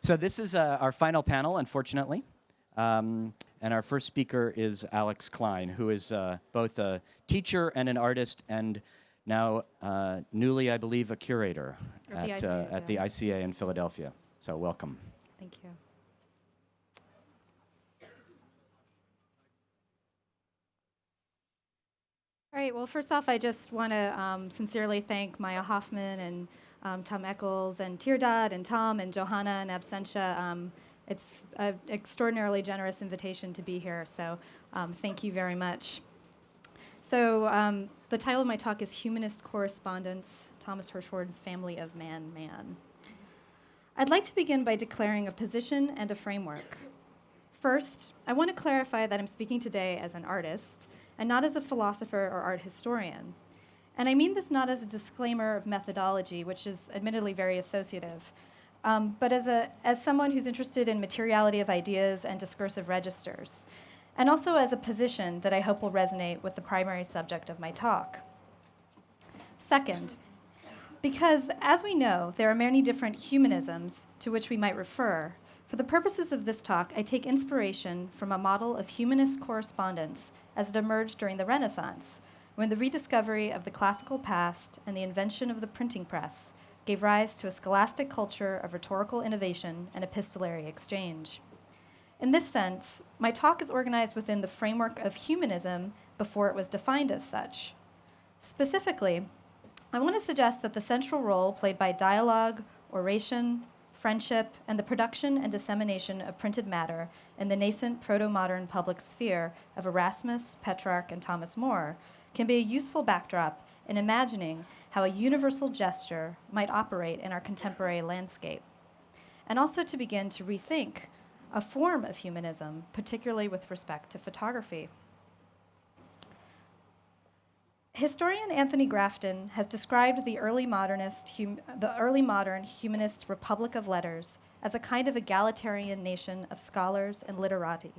So this is our final panel, unfortunately. And our first speaker is Alex Klein, who is both a teacher and an artist, and now newly, I believe, a curator at the ICA in Philadelphia. So welcome. Thank you. All right, well, first off, I just want to sincerely thank Maya Hoffman and Tom Eccles and Teardad and Tom and Johanna and Absentia. It's an extraordinarily generous invitation to be here, so thank you very much. So the title of my talk is Humanist Correspondance, Thomas Hirschhorn's Family of Man. I'd like to begin by declaring a position and a framework. First, I want to clarify that I'm speaking today as an artist and not as a philosopher or art historian. And I mean this not as a disclaimer of methodology, which is admittedly very associative, but as someone who's interested in materiality of ideas and discursive registers, and also as a position that I hope will resonate with the primary subject of my talk. Second, because as we know, there are many different humanisms to which we might refer, for the purposes of this talk, I take inspiration from a model of humanist correspondence as it emerged during the Renaissance, when the rediscovery of the classical past and the invention of the printing press gave rise to a scholastic culture of rhetorical innovation and epistolary exchange. In this sense, my talk is organized within the framework of humanism before it was defined as such. Specifically, I want to suggest that the central role played by dialogue, oration, friendship, and the production and dissemination of printed matter in the nascent proto-modern public sphere of Erasmus, Petrarch, and Thomas More can be a useful backdrop in imagining how a universal gesture might operate in our contemporary landscape, and also to begin to rethink a form of humanism, particularly with respect to photography. Historian Anthony Grafton has described the early modern humanist republic of letters as a kind of egalitarian nation of scholars and literati,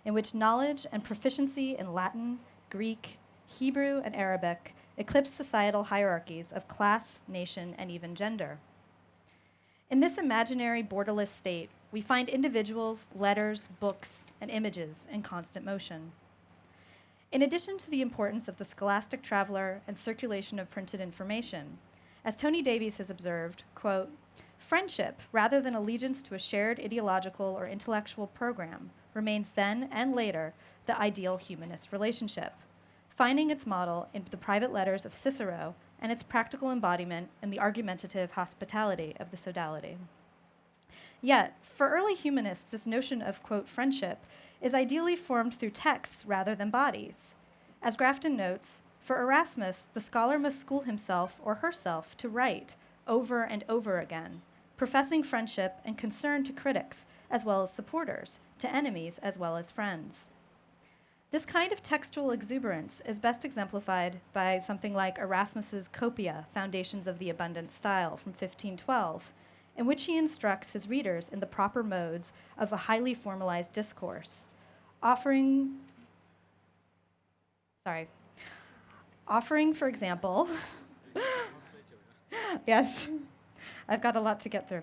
in which knowledge and proficiency in Latin, Greek, Hebrew, and Arabic eclipse societal hierarchies of class, nation, and even gender. In this imaginary borderless state, we find individuals, letters, books, and images in constant motion. In addition to the importance of the scholastic traveler and circulation of printed information, as Tony Davies has observed, quote, friendship, rather than allegiance to a shared ideological or intellectual program, remains then and later the ideal humanist relationship, finding its model in the private letters of Cicero and its practical embodiment in the argumentative hospitality of the sodality. Yet, for early humanists, this notion of, quote, friendship is ideally formed through texts rather than bodies. As Grafton notes, for Erasmus, the scholar must school himself or herself to write over and over again, professing friendship and concern to critics as well as supporters, to enemies as well as friends. This kind of textual exuberance is best exemplified by something like Erasmus's Copia, Foundations of the Abundant Style from 1512, in which he instructs his readers in the proper modes of a highly formalized discourse, offering, for example, yes, I've got a lot to get through.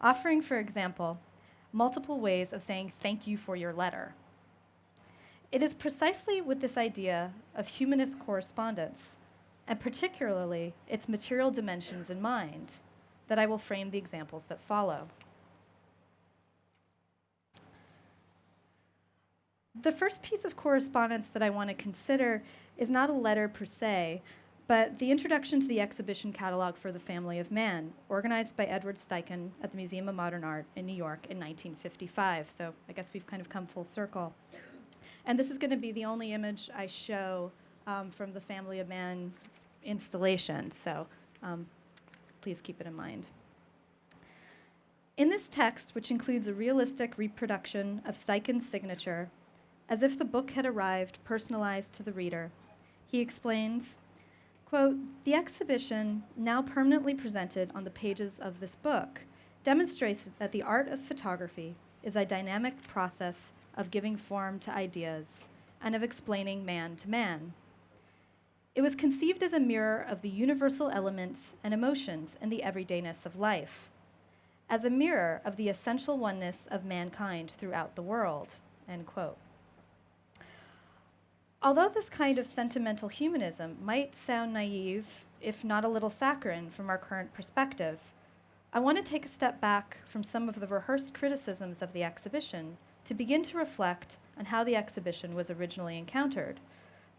Offering, for example, multiple ways of saying thank you for your letter. It is precisely with this idea of humanist correspondence, and particularly its material dimensions in mind, that I will frame the examples that follow. The first piece of correspondence that I want to consider is not a letter per se, but the introduction to the exhibition catalog for the Family of Man, organized by Edward Steichen at the Museum of Modern Art in New York in 1955. So I guess we've kind of come full circle. And this is going to be the only image I show from the Family of Man installation, so please keep it in mind. In this text, which includes a realistic reproduction of Steichen's signature, as if the book had arrived personalized to the reader, he explains, quote, the exhibition, now permanently presented on the pages of this book, demonstrates that the art of photography is a dynamic process of giving form to ideas and of explaining man to man. It was conceived as a mirror of the universal elements and emotions in the everydayness of life. as a mirror of the essential oneness of mankind throughout the world, end quote. Although this kind of sentimental humanism might sound naive, if not a little saccharine from our current perspective, I want to take a step back from some of the rehearsed criticisms of the exhibition to begin to reflect on how the exhibition was originally encountered,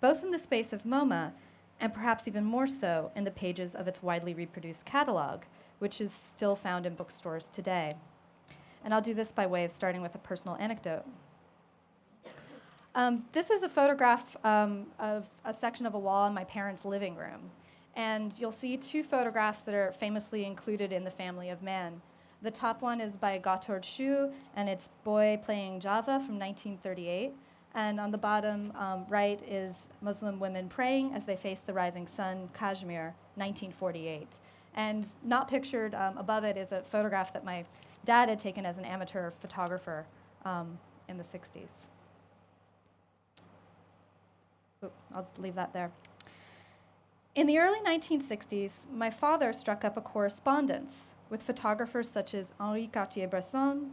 both in the space of MoMA and perhaps even more so in the pages of its widely reproduced catalog, which is still found in bookstores today. And I'll do this by way of starting with a personal anecdote. This is a photograph of a section of a wall in my parents' living room. And you'll see two photographs that are famously included in The Family of Man. The top one is by Gotthold Schuh, and it's Boy Playing Java from 1938. And on the bottom right is Muslim women praying as they face the rising sun, Kashmir, 1948. And not pictured above it is a photograph that my dad had taken as an amateur photographer in the 60s. I'll leave that there. In the early 1960s, my father struck up a correspondence with photographers such as Henri Cartier-Bresson,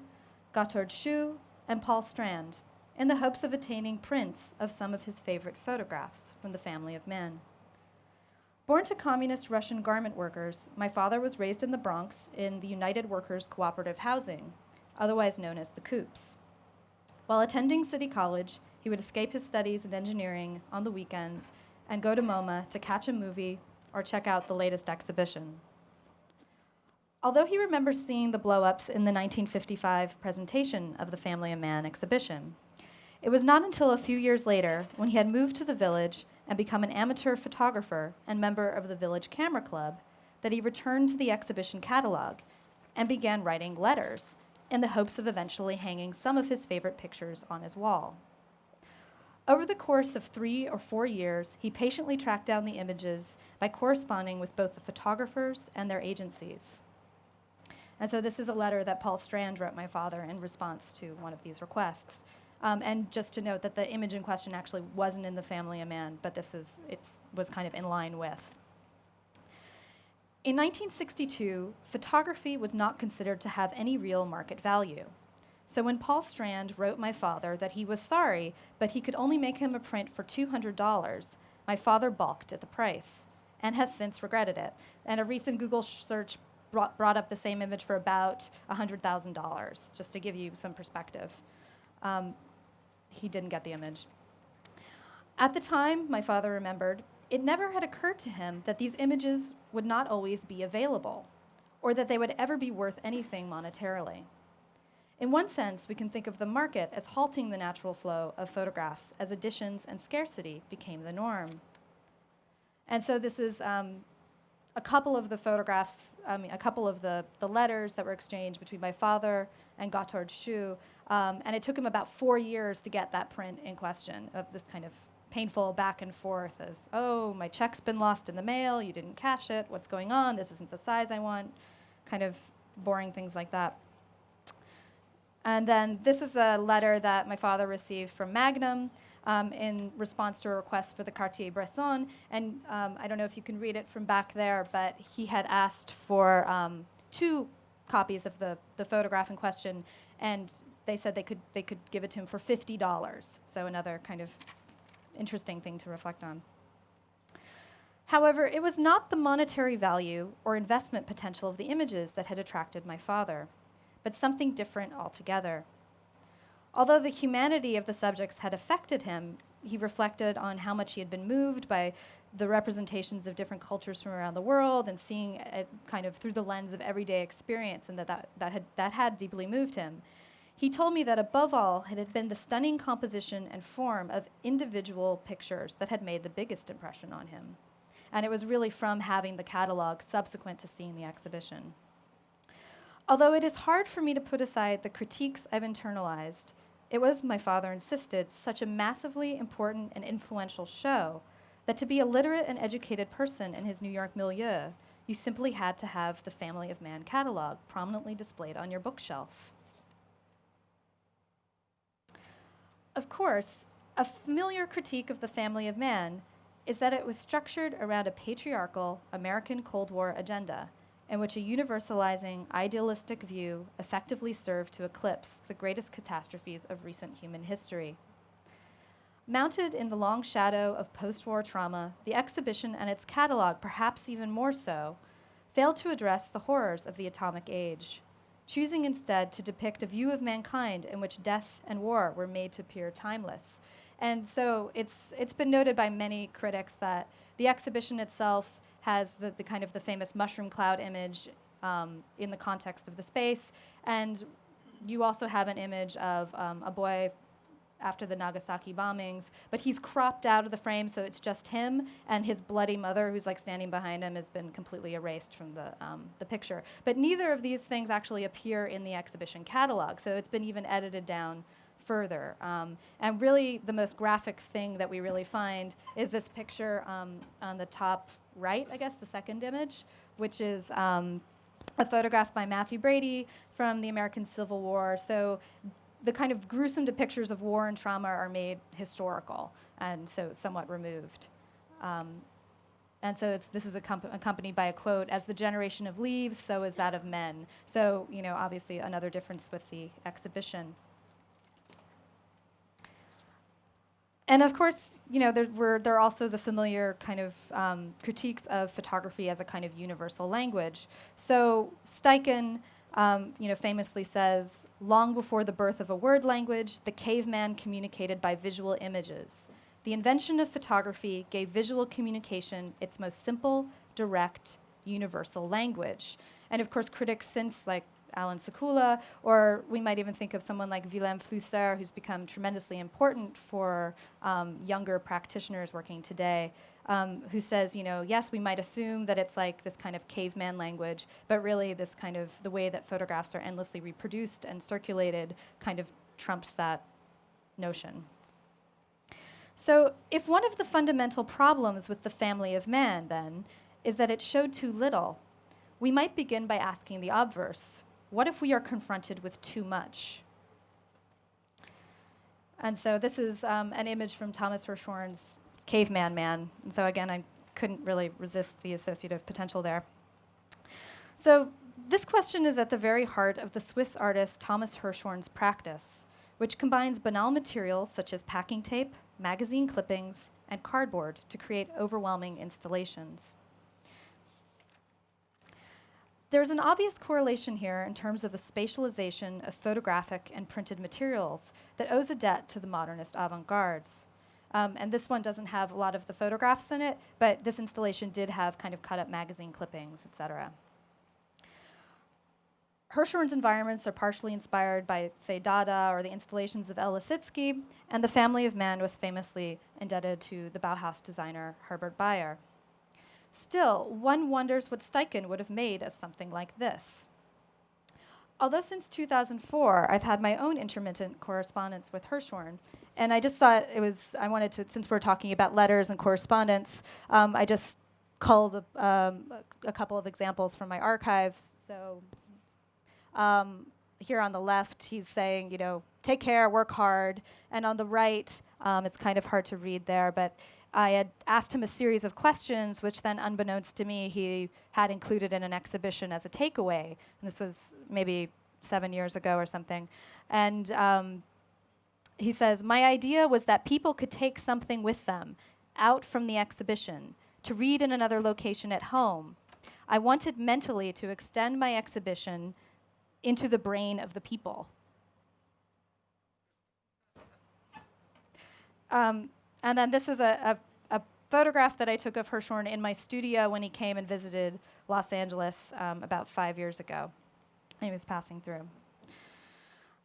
Gotthold Schuh, and Paul Strand, in the hopes of attaining prints of some of his favorite photographs from The Family of Man. Born to communist Russian garment workers, my father was raised in the Bronx in the United Workers Cooperative Housing, otherwise known as the Coops. While attending City College, he would escape his studies in engineering on the weekends and go to MoMA to catch a movie or check out the latest exhibition. Although he remembers seeing the blow-ups in the 1955 presentation of the Family of Man exhibition, it was not until a few years later, when he had moved to the village and become an amateur photographer and member of the Village Camera Club, that he returned to the exhibition catalog and began writing letters in the hopes of eventually hanging some of his favorite pictures on his wall. Over the course of 3 or 4 years, he patiently tracked down the images by corresponding with both the photographers and their agencies. And so this is a letter that Paul Strand wrote my father in response to one of these requests. And just to note that the image in question actually wasn't in The Family of Man, but it was kind of in line with. In 1962, photography was not considered to have any real market value. So when Paul Strand wrote my father that he was sorry, but he could only make him a print for $200, my father balked at the price and has since regretted it. And a recent Google search brought up the same image for about $100,000, just to give you some perspective. He didn't get the image. At the time, my father remembered, it never had occurred to him that these images would not always be available, or that they would ever be worth anything monetarily. In one sense, we can think of the market as halting the natural flow of photographs as editions and scarcity became the norm. And so this is a couple of the photographs, a couple of the letters that were exchanged between my father and Gotthold Schuh, and it took him about 4 years to get that print in question, of this kind of painful back and forth of, oh, my check's been lost in the mail, you didn't cash it, what's going on, this isn't the size I want, kind of boring things like that. And then this is a letter that my father received from Magnum in response to a request for the Cartier-Bresson. And I don't know if you can read it from back there, but he had asked for 2 copies of the photograph in question, and they said they could give it to him for $50. So another kind of interesting thing to reflect on. However, it was not the monetary value or investment potential of the images that had attracted my father, but something different altogether. Although the humanity of the subjects had affected him, he reflected on how much he had been moved by the representations of different cultures from around the world and seeing it kind of through the lens of everyday experience, and that had deeply moved him. He told me that above all, it had been the stunning composition and form of individual pictures that had made the biggest impression on him. And it was really from having the catalog subsequent to seeing the exhibition. Although it is hard for me to put aside the critiques I've internalized, it was, my father insisted, such a massively important and influential show that to be a literate and educated person in his New York milieu, you simply had to have the Family of Man catalog prominently displayed on your bookshelf. Of course, a familiar critique of the Family of Man is that it was structured around a patriarchal American Cold War agenda, in which a universalizing, idealistic view effectively served to eclipse the greatest catastrophes of recent human history. Mounted in the long shadow of post-war trauma, the exhibition and its catalog, perhaps even more so, failed to address the horrors of the atomic age, choosing instead to depict a view of mankind in which death and war were made to appear timeless. And so it's been noted by many critics that the exhibition itself has the kind of the famous mushroom cloud image in the context of the space, and you also have an image of a boy after the Nagasaki bombings, but he's cropped out of the frame, so it's just him, and his bloody mother, who's like standing behind him, has been completely erased from the picture. But neither of these things actually appear in the exhibition catalog, so it's been even edited down further. And really, the most graphic thing that we really find is this picture on the top right, I guess, the second image, which is a photograph by Matthew Brady from the American Civil War. So the kind of gruesome depictions of war and trauma are made historical and so somewhat removed. And so this is accompanied by a quote, "As the generation of leaves, so is that of men." So, obviously another difference with the exhibition. And of course, there are also the familiar kind of critiques of photography as a kind of universal language. So Steichen, famously says, "Long before the birth of a word language, the caveman communicated by visual images. The invention of photography gave visual communication its most simple, direct, universal language." And of course, critics since, like Alan Sekula, or we might even think of someone like Willem Flusser, who's become tremendously important for younger practitioners working today, who says, yes, we might assume that it's like this kind of caveman language, but really this kind of the way that photographs are endlessly reproduced and circulated kind of trumps that notion. So if one of the fundamental problems with the family of man, then, is that it showed too little, we might begin by asking the obverse. What if we are confronted with too much? And so this is an image from Thomas Hirschhorn's Caveman Man. And so again, I couldn't really resist the associative potential there. So this question is at the very heart of the Swiss artist Thomas Hirschhorn's practice, which combines banal materials such as packing tape, magazine clippings, and cardboard to create overwhelming installations. There's an obvious correlation here in terms of a spatialization of photographic and printed materials that owes a debt to the modernist avant-gardes. And this one doesn't have a lot of the photographs in it, but this installation did have kind of cut-up magazine clippings, etc. Hirschhorn's environments are partially inspired by, say, Dada or the installations of El Lissitzky, and the family of man was famously indebted to the Bauhaus designer Herbert Bayer. Still, one wonders what Steichen would have made of something like this. Although since 2004, I've had my own intermittent correspondence with Hirschhorn, and I just thought I wanted to, since we're talking about letters and correspondence, I just culled a couple of examples from my archive. So here on the left, he's saying, take care, work hard. And on the right, it's kind of hard to read there, but I had asked him a series of questions, which then, unbeknownst to me, he had included in an exhibition as a takeaway. And this was maybe 7 years ago or something. And he says, "My idea was that people could take something with them out from the exhibition to read in another location at home. I wanted mentally to extend my exhibition into the brain of the people." And then this is a photograph that I took of Hirschhorn in my studio when he came and visited Los Angeles about 5 years ago. He was passing through.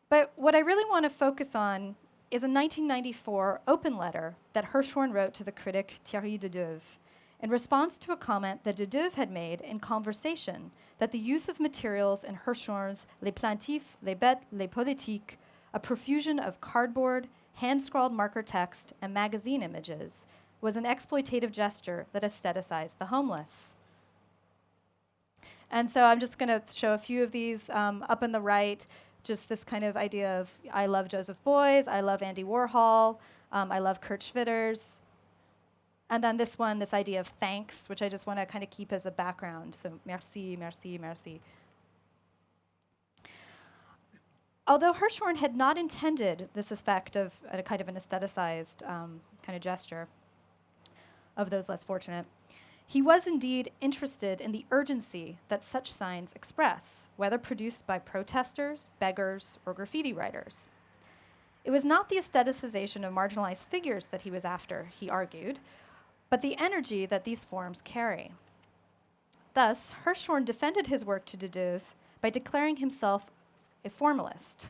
But what I really want to focus on is a 1994 open letter that Hirschhorn wrote to the critic Thierry de Duve in response to a comment that de Duve had made in Conversation that the use of materials in Hirschhorn's Les Plaintifs, Les Bêtes, Les Politiques, a profusion of cardboard, hand-scrawled marker text, and magazine images, was an exploitative gesture that aestheticized the homeless. And so I'm just going to show a few of these up on the right, just this kind of idea of I love Joseph Beuys, I love Andy Warhol, I love Kurt Schwitters. And then this one, this idea of thanks, which I just want to kind of keep as a background. So merci, merci, merci. Although Hirschhorn had not intended this effect of a kind of an aestheticized kind of gesture of those less fortunate, he was indeed interested in the urgency that such signs express, whether produced by protesters, beggars, or graffiti writers. It was not the aestheticization of marginalized figures that he was after, he argued, but the energy that these forms carry. Thus, Hirschhorn defended his work to de Duve by declaring himself a formalist,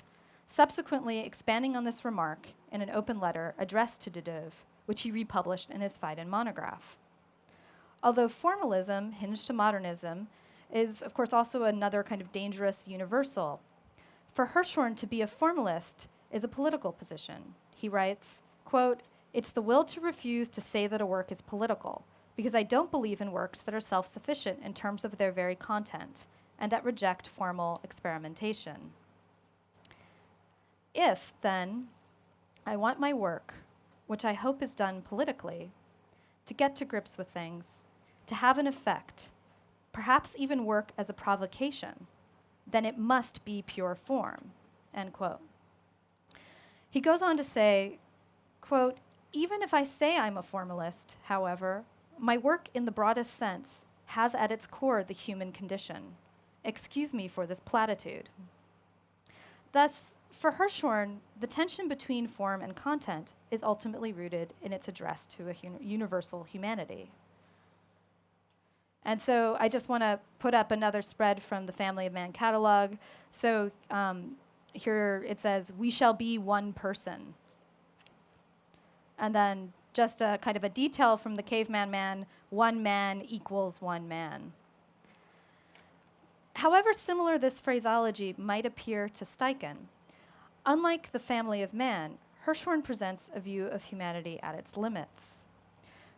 subsequently expanding on this remark in an open letter addressed to de Duve, which he republished in his Phaidon monograph. Although formalism, hinged to modernism, is of course also another kind of dangerous universal. For Hirschhorn to be a formalist is a political position. He writes, quote, "It's the will to refuse to say that a work is political, because I don't believe in works that are self-sufficient in terms of their very content, and that reject formal experimentation. If, then, I want my work, which I hope is done politically, to get to grips with things, to have an effect, perhaps even work as a provocation, then it must be pure form," end quote. He goes on to say, quote, "Even if I say I'm a formalist, however, my work in the broadest sense has at its core the human condition. Excuse me for this platitude." Thus, for Hirschhorn, the tension between form and content is ultimately rooted in its address to a universal humanity. And so I just want to put up another spread from the Family of Man catalog. So here it says, "We shall be one person." And then just a kind of a detail from the Caveman Man, "One man equals one man." However similar this phraseology might appear to Steichen, unlike the Family of Man, Hirschhorn presents a view of humanity at its limits.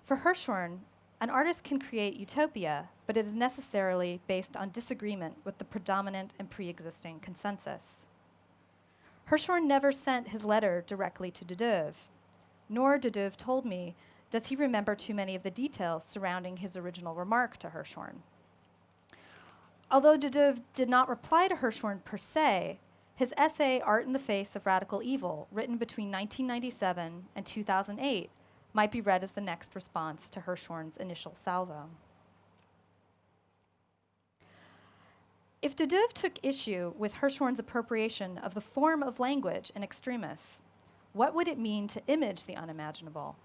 For Hirschhorn, an artist can create utopia, but it is necessarily based on disagreement with the predominant and pre-existing consensus. Hirschhorn never sent his letter directly to de Duve, nor, de Duve told me, does he remember too many of the details surrounding his original remark to Hirschhorn. Although de Duve did not reply to Hirschhorn per se, his essay Art in the Face of Radical Evil, written between 1997 and 2008, might be read as the next response to Hirschhorn's initial salvo. If de Duve took issue with Hirschhorn's appropriation of the form of language in extremis, what would it mean to image the unimaginable?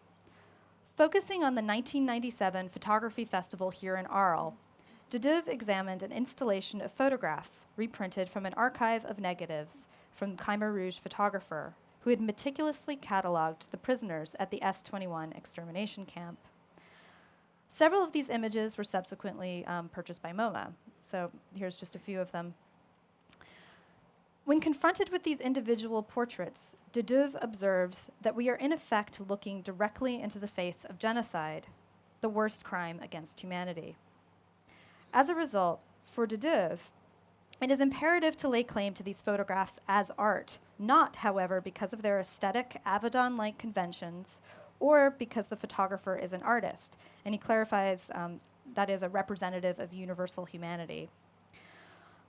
Focusing on the 1997 Photography Festival here in Arles, de Duve examined an installation of photographs reprinted from an archive of negatives from Khmer Rouge photographer who had meticulously cataloged the prisoners at the S-21 extermination camp. Several of these images were subsequently purchased by MoMA, so here's just a few of them. When confronted with these individual portraits, de Duve observes that we are in effect looking directly into the face of genocide, the worst crime against humanity. As a result, for de Duve, it is imperative to lay claim to these photographs as art, not, however, because of their aesthetic Avedon-like conventions or because the photographer is an artist, and he clarifies that is a representative of universal humanity,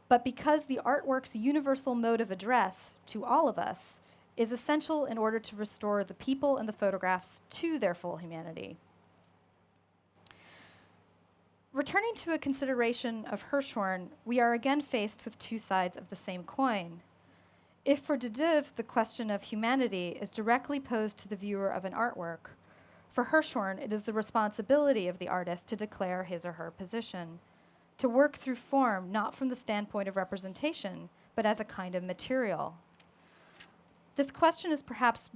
but because the artwork's universal mode of address to all of us is essential in order to restore the people in the photographs to their full humanity. Returning to a consideration of Hirschhorn, we are again faced with two sides of the same coin. If for de Duve the question of humanity is directly posed to the viewer of an artwork, for Hirschhorn it is the responsibility of the artist to declare his or her position, to work through form not from the standpoint of representation, but as a kind of material. This question is perhaps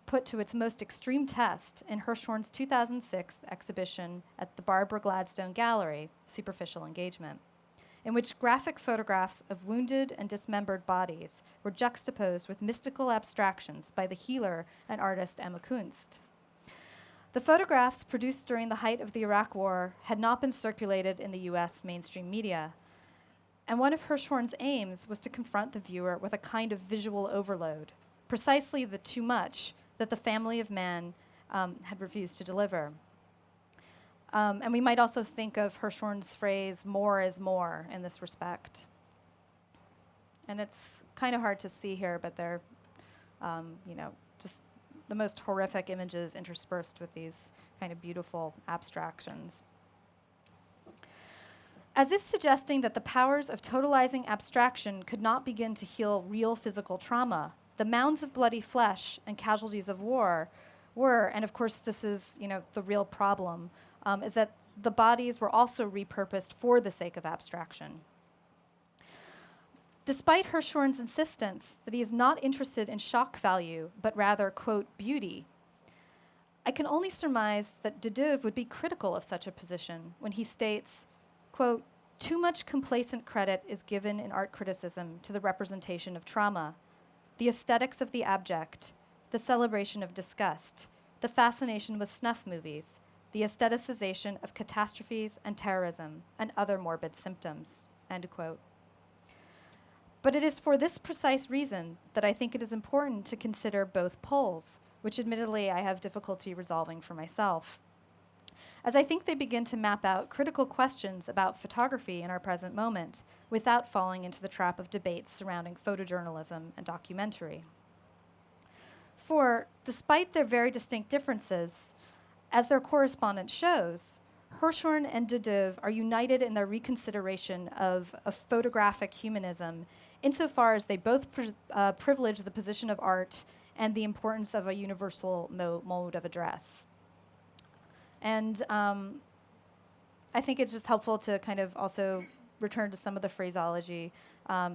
put to its most extreme test in Hirschhorn's 2006 exhibition at the Barbara Gladstone Gallery, Superficial Engagement, in which graphic photographs of wounded and dismembered bodies were juxtaposed with mystical abstractions by the healer and artist Emma Kunst. The photographs, produced during the height of the Iraq War, had not been circulated in the US mainstream media, and one of Hirschhorn's aims was to confront the viewer with a kind of visual overload, precisely the too much that the Family of Man had refused to deliver. And we might also think of Hirschhorn's phrase, more is more, in this respect. And it's kind of hard to see here, but they're, just the most horrific images interspersed with these kind of beautiful abstractions. As if suggesting that the powers of totalizing abstraction could not begin to heal real physical trauma, the mounds of bloody flesh and casualties of war were, and of course this is, the real problem, is that the bodies were also repurposed for the sake of abstraction. Despite Hirschhorn's insistence that he is not interested in shock value, but rather, quote, beauty, I can only surmise that de Duve would be critical of such a position when he states, quote, too much complacent credit is given in art criticism to the representation of trauma, the aesthetics of the abject, the celebration of disgust, the fascination with snuff movies, the aestheticization of catastrophes and terrorism and other morbid symptoms, end quote. But it is for this precise reason that I think it is important to consider both poles, which admittedly I have difficulty resolving for myself, as I think they begin to map out critical questions about photography in our present moment without falling into the trap of debates surrounding photojournalism and documentary. For, despite their very distinct differences, as their correspondence shows, Hirschhorn and de Duve are united in their reconsideration of a photographic humanism insofar as they both privilege the position of art and the importance of a universal mode of address. And I think it's just helpful to kind of also return to some of the phraseology.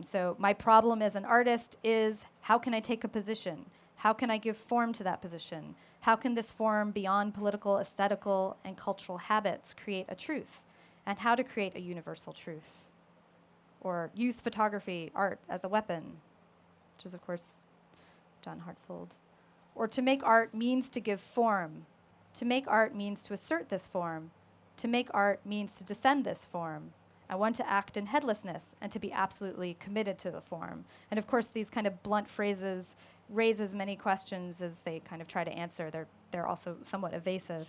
So my problem as an artist is, how can I take a position? How can I give form to that position? How can this form beyond political, aesthetical, and cultural habits create a truth? And how to create a universal truth? Or use photography, art, as a weapon, which is, of course, John Hartfield. Or to make art means to give form. To make art means to assert this form. To make art means to defend this form. I want to act in headlessness and to be absolutely committed to the form. And of course, these kind of blunt phrases raise as many questions as they kind of try to answer. They're also somewhat evasive.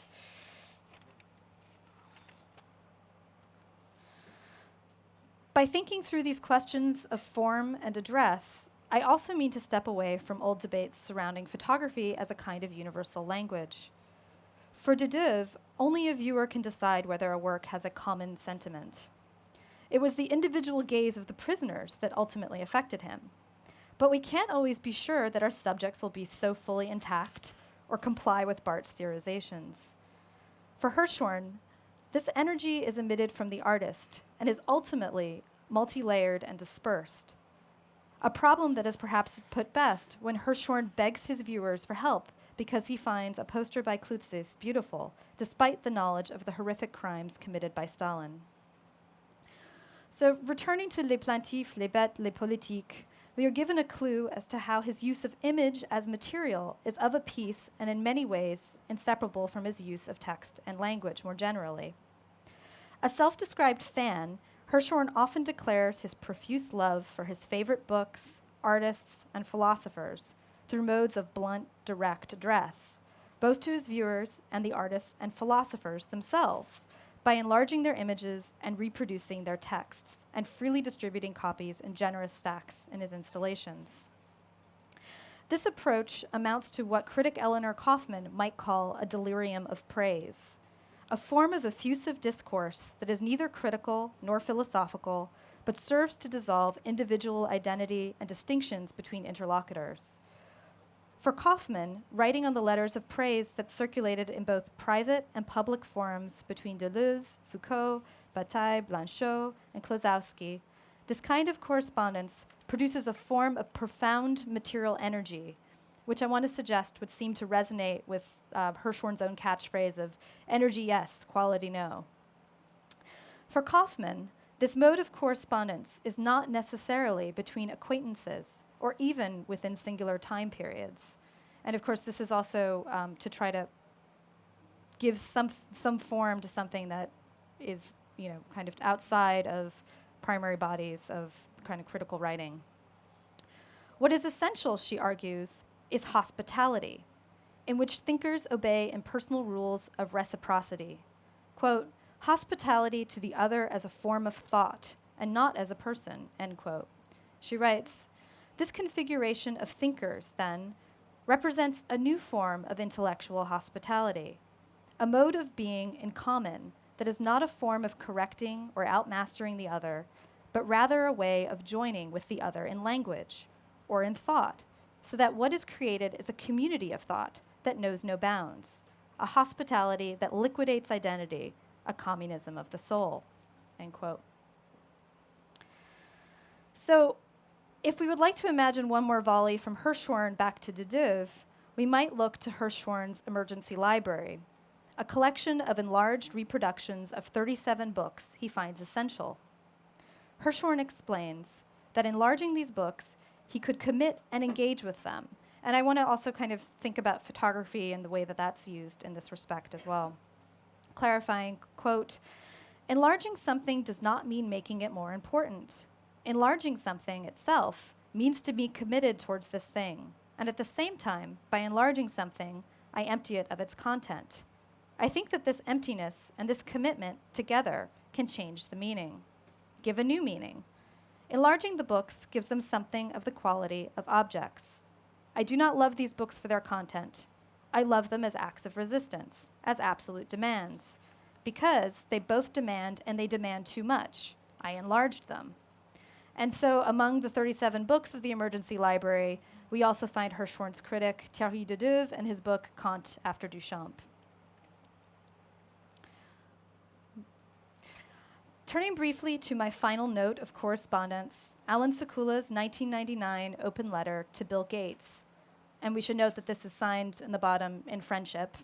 By thinking through these questions of form and address, I also mean to step away from old debates surrounding photography as a kind of universal language. For de Duve, only a viewer can decide whether a work has a common sentiment. It was the individual gaze of the prisoners that ultimately affected him. But we can't always be sure that our subjects will be so fully intact or comply with Barth's theorizations. For Hirschhorn, this energy is emitted from the artist and is ultimately multi-layered and dispersed. A problem that is perhaps put best when Hirschhorn begs his viewers for help because he finds a poster by Klutzis beautiful, despite the knowledge of the horrific crimes committed by Stalin. So returning to Les Plaintifs, Les Bêtes, Les Politiques, we are given a clue as to how his use of image as material is of a piece and in many ways inseparable from his use of text and language more generally. A self-described fan, Hirschhorn often declares his profuse love for his favorite books, artists, and philosophers through modes of blunt, direct address, both to his viewers and the artists and philosophers themselves, by enlarging their images and reproducing their texts, and freely distributing copies in generous stacks in his installations. This approach amounts to what critic Eleanor Kaufman might call a delirium of praise, a form of effusive discourse that is neither critical nor philosophical, but serves to dissolve individual identity and distinctions between interlocutors. For Kaufman, writing on the letters of praise that circulated in both private and public forums between Deleuze, Foucault, Bataille, Blanchot, and Klosowski, this kind of correspondence produces a form of profound material energy, which I want to suggest would seem to resonate with Hirschhorn's own catchphrase of energy yes, quality no. For Kaufman, this mode of correspondence is not necessarily between acquaintances or even within singular time periods. And of course, this is also to try to give some form to something that is, kind of outside of primary bodies of kind of critical writing. What is essential, she argues, is hospitality, in which thinkers obey impersonal rules of reciprocity, quote, hospitality to the other as a form of thought and not as a person, end quote. She writes, this configuration of thinkers, then, represents a new form of intellectual hospitality, a mode of being in common that is not a form of correcting or outmastering the other, but rather a way of joining with the other in language or in thought, so that what is created is a community of thought that knows no bounds, a hospitality that liquidates identity, a communism of the soul, end quote. So, if we would like to imagine one more volley from Hirschhorn back to de Duve, we might look to Hirschhorn's Emergency Library, a collection of enlarged reproductions of 37 books he finds essential. Hirschhorn explains that enlarging these books, he could commit and engage with them. And I want to also kind of think about photography and the way that that's used in this respect as well. Clarifying, quote, enlarging something does not mean making it more important. Enlarging something itself means to be committed towards this thing. And at the same time, by enlarging something, I empty it of its content. I think that this emptiness and this commitment together can change the meaning, give a new meaning. Enlarging the books gives them something of the quality of objects. I do not love these books for their content. I love them as acts of resistance, as absolute demands, because they both demand and they demand too much. I enlarged them. And so among the 37 books of the Emergency Library, we also find Hirschhorn's critic, Thierry de Duve, and his book, Kant after Duchamp. Turning briefly to my final note of correspondence, Alan Sekula's 1999 open letter to Bill Gates. And we should note that this is signed in the bottom in friendship.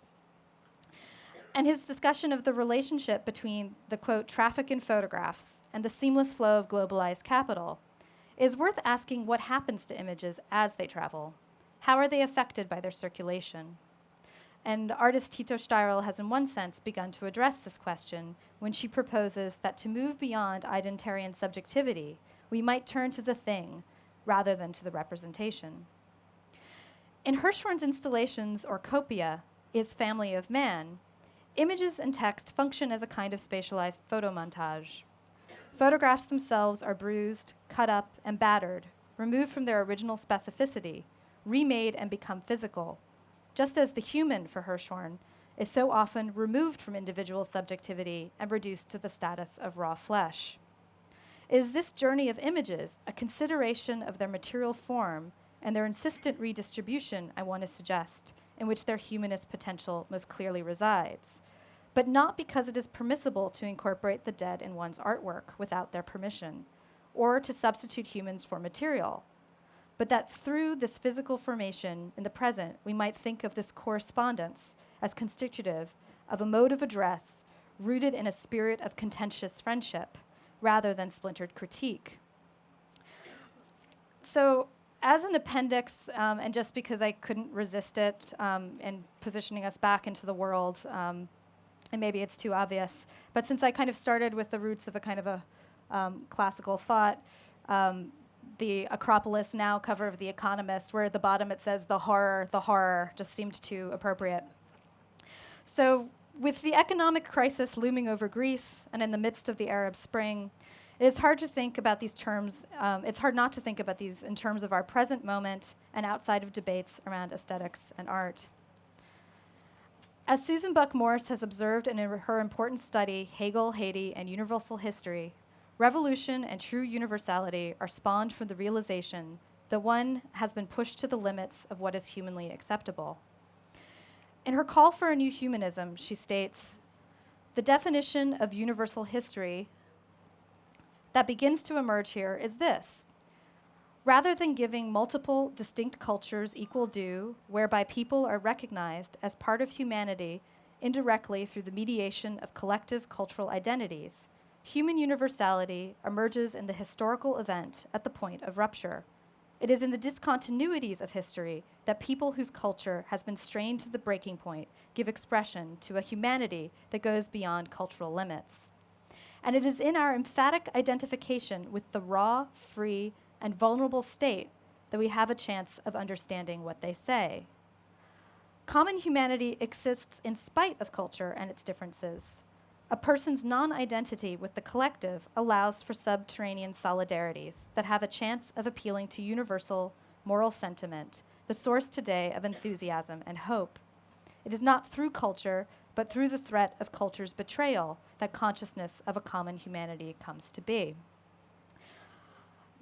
And his discussion of the relationship between the, quote, traffic in photographs and the seamless flow of globalized capital is worth asking what happens to images as they travel. How are they affected by their circulation? And artist Tito Steirl has in one sense begun to address this question when she proposes that to move beyond identitarian subjectivity, we might turn to the thing rather than to the representation. In Hirschhorn's installations, or copia, is Family of Man, images and text function as a kind of spatialized photomontage. Photographs themselves are bruised, cut up, and battered, removed from their original specificity, remade and become physical, just as the human, for Hirschhorn, is so often removed from individual subjectivity and reduced to the status of raw flesh. It is this journey of images, a consideration of their material form and their insistent redistribution, I want to suggest, in which their humanist potential most clearly resides, but not because it is permissible to incorporate the dead in one's artwork without their permission, or to substitute humans for material, but that through this physical formation in the present, we might think of this correspondence as constitutive of a mode of address rooted in a spirit of contentious friendship rather than splintered critique. So, as an appendix, and just because I couldn't resist it in positioning us back into the world, and maybe it's too obvious, but since I kind of started with the roots of a kind of a classical thought, the Acropolis Now cover of The Economist, where at the bottom it says the horror, just seemed too appropriate. So with the economic crisis looming over Greece and in the midst of the Arab Spring, it is hard to think about these terms, it's hard not to think about these in terms of our present moment and outside of debates around aesthetics and art. As Susan Buck Morse has observed in her important study, Hegel, Haiti, and Universal History, revolution and true universality are spawned from the realization that one has been pushed to the limits of what is humanly acceptable. In her call for a new humanism, she states, the definition of universal history that begins to emerge here is this. Rather than giving multiple distinct cultures equal due, whereby people are recognized as part of humanity indirectly through the mediation of collective cultural identities, human universality emerges in the historical event at the point of rupture. It is in the discontinuities of history that people whose culture has been strained to the breaking point give expression to a humanity that goes beyond cultural limits. And it is in our emphatic identification with the raw, free, and vulnerable state that we have a chance of understanding what they say. Common humanity exists in spite of culture and its differences. A person's non-identity with the collective allows for subterranean solidarities that have a chance of appealing to universal moral sentiment, the source today of enthusiasm and hope. It is not through culture, but through the threat of culture's betrayal that consciousness of a common humanity comes to be.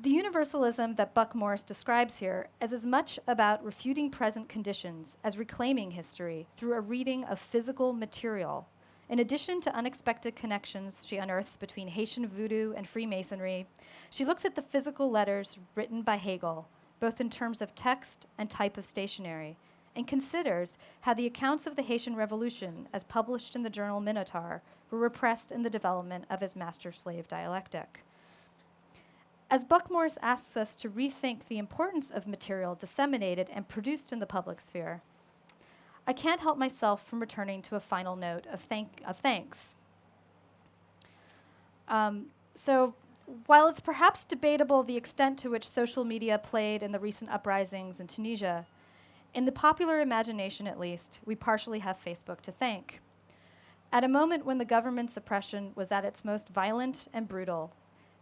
The universalism that Buck Morris describes here is as much about refuting present conditions as reclaiming history through a reading of physical material. In addition to unexpected connections she unearths between Haitian voodoo and Freemasonry, she looks at the physical letters written by Hegel, both in terms of text and type of stationery, and considers how the accounts of the Haitian Revolution, as published in the journal Minotaur, were repressed in the development of his master-slave dialectic. As Buck Morris asks us to rethink the importance of material disseminated and produced in the public sphere, I can't help myself from returning to a final note of thanks. So while it's perhaps debatable the extent to which social media played in the recent uprisings in Tunisia, in the popular imagination at least, we partially have Facebook to thank. At a moment when the government's oppression was at its most violent and brutal,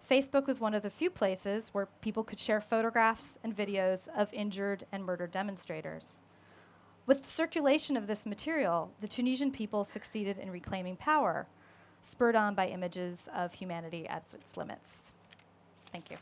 Facebook was one of the few places where people could share photographs and videos of injured and murdered demonstrators. With the circulation of this material, the Tunisian people succeeded in reclaiming power, spurred on by images of humanity at its limits. Thank you.